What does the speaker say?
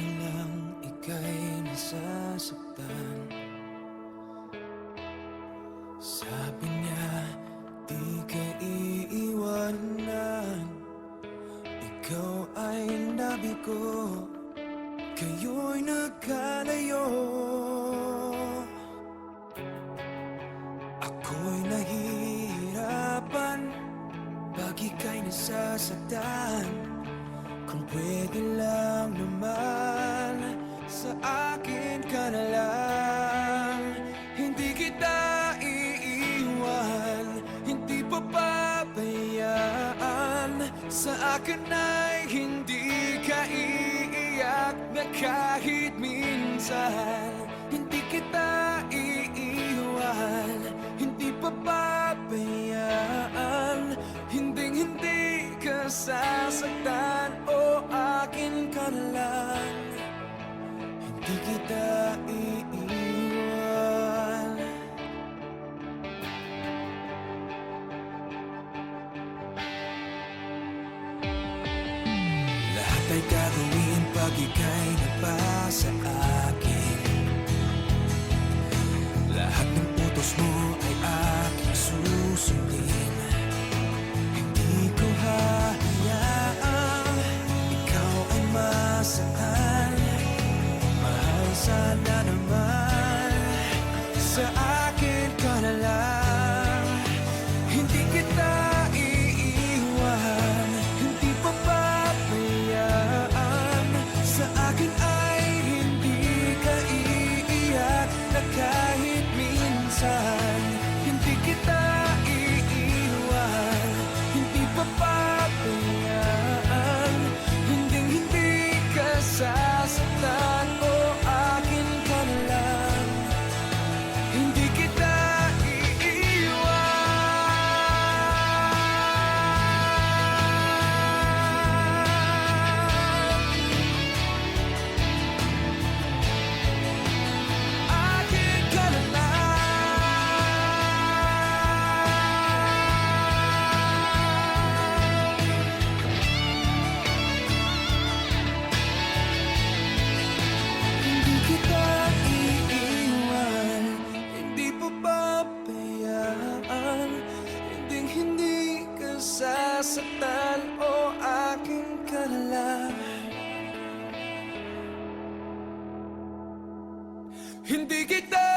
nilang ika'y nasasaktan. Sabi niya, di ka iiwanan. Ikaw ay nabigo, kayo'y nagkalayo. Ako'y nahihirapan pag ika'y nasasaktan. Kung pwede lang naman, sa akin ka na lang. Hindi kita iiwan, hindi papabayaan. Sa akin ay hindi ka iiyak na kahit minsan. Hindi kita iiwan, hindi papabayaan. Hinding-hindi ka sasaktan, o akin ka na lang. Hindi kita iiwan. Lahat ay gagawin pag ika'y nagpasa akin. Lahat ng utos mo ay aking susundin. Hindi ko hahayaang ikaw ay masaktan. Mahal, sana naman sa akin ka na lang. Hindi kita iiwan, hindi papabayaan. Sa akin ay hindi ka iiyak na kahit minsan. Hindi kita iiwan, hindi papabayaan. Hinding-hindi ka sasaktan, o akin ka na lang. Hindi kita sasaktan, o akin ka na lang. Hindi kita